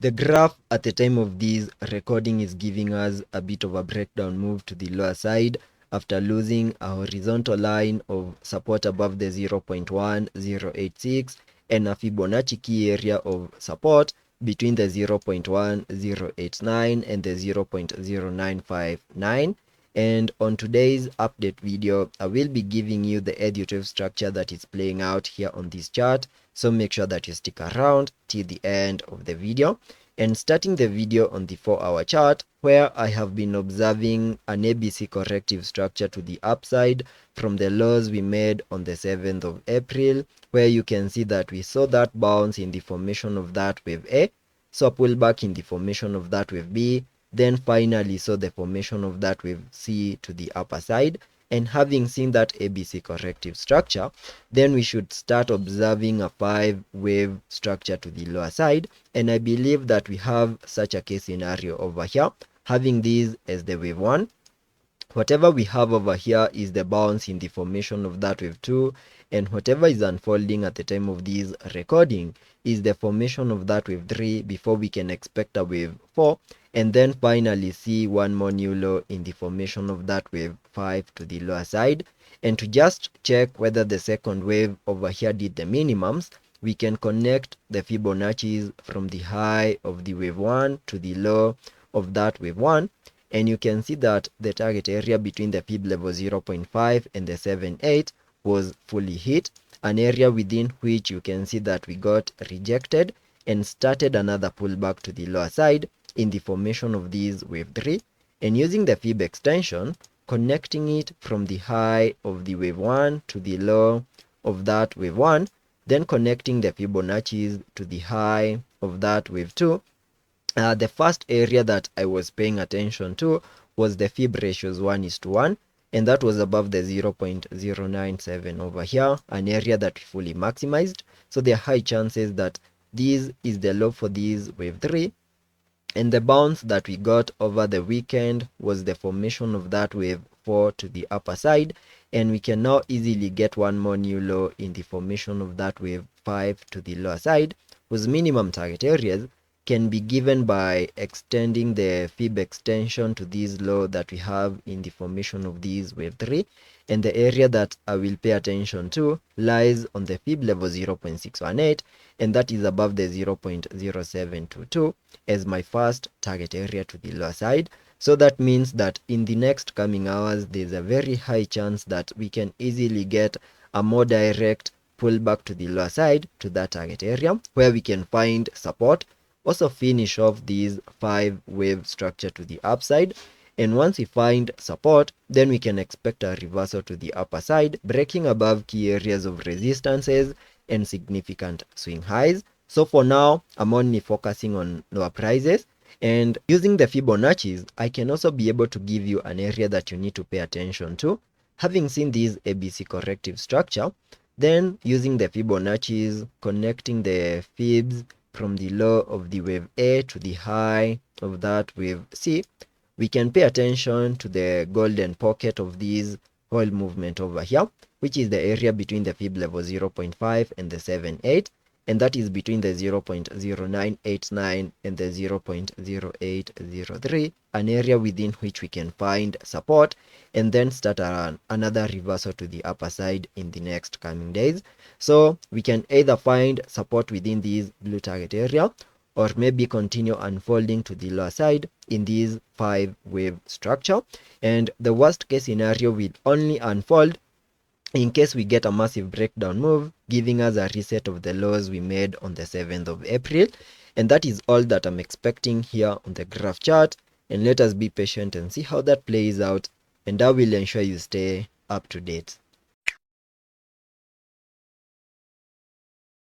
The graph at the time of this recording is giving us a bit of a breakdown move to the lower side after losing a horizontal line of support above the 0.1086 and a Fibonacci key area of support between the 0.1089 and the 0.0959. And on today's update video, I will be giving you the additive structure that is playing out here on this chart. So make sure that you stick around till the end of the video. And starting the video on the 4-hour chart, where I have been observing an ABC corrective structure to the upside from the lows we made on the 7th of April, where you can see that we saw that bounce in the formation of that wave A, saw a pullback in the formation of that wave B, then finally saw the formation of that wave C to the upper side. And having seen that ABC corrective structure, then we should start observing a 5-wave structure to the lower side. And I believe that we have such a case scenario over here, having this as the wave 1. Whatever we have over here is the bounce in the formation of that wave 2, and whatever is unfolding at the time of this recording is the formation of that wave 3 before we can expect a wave 4, and then finally see one more new low in the formation of that wave 5 to the lower side. And to just check whether the second wave over here did the minimums, we can connect the Fibonacci's from the high of the wave 1 to the low of that wave 1. And you can see that the target area between the fib level 0.5 and the 7.8 was fully hit, an area within which you can see that we got rejected and started another pullback to the lower side in the formation of this wave 3, and using the fib extension, connecting it from the high of the wave 1 to the low of that wave 1, then connecting the Fibonacci's to the high of that wave 2. The first area that I was paying attention to was the fib ratios 1:1, and that was above the 0.097 over here, an area that we fully maximized. So there are high chances that this is the low for this wave 3, and the bounce that we got over the weekend was the formation of that wave 4 to the upper side, and we can now easily get one more new low in the formation of that wave 5 to the lower side, whose minimum target areas can be given by extending the fib extension to this low that we have in the formation of this wave 3, and the area that I will pay attention to lies on the fib level 0.618, and that is above the 0.0722 as my first target area to the lower side. So that means that in the next coming hours there's a very high chance that we can easily get a more direct pullback to the lower side to that target area, where we can find support, also finish off this 5-wave structure to the upside, and once we find support, then we can expect a reversal to the upper side, breaking above key areas of resistances and significant swing highs. So for now, I'm only focusing on lower prices, and using the Fibonacci's, I can also be able to give you an area that you need to pay attention to. Having seen this ABC corrective structure, then using the Fibonacci's, connecting the fibs from the low of the wave A to the high of that wave C, we can pay attention to the golden pocket of this whole movement over here, which is the area between the fib level 0.5 and the 7.8, and that is between the 0.0989 and the 0.0803, an area within which we can find support and then start another reversal to the upper side in the next coming days. So we can either find support within this blue target area, or maybe continue unfolding to the lower side in this 5-wave structure, and the worst case scenario will only unfold in case we get a massive breakdown move, giving us a reset of the lows we made on the 7th of April. And that is all that I'm expecting here on the graph chart, and let us be patient and see how that plays out, and I will ensure you stay up to date.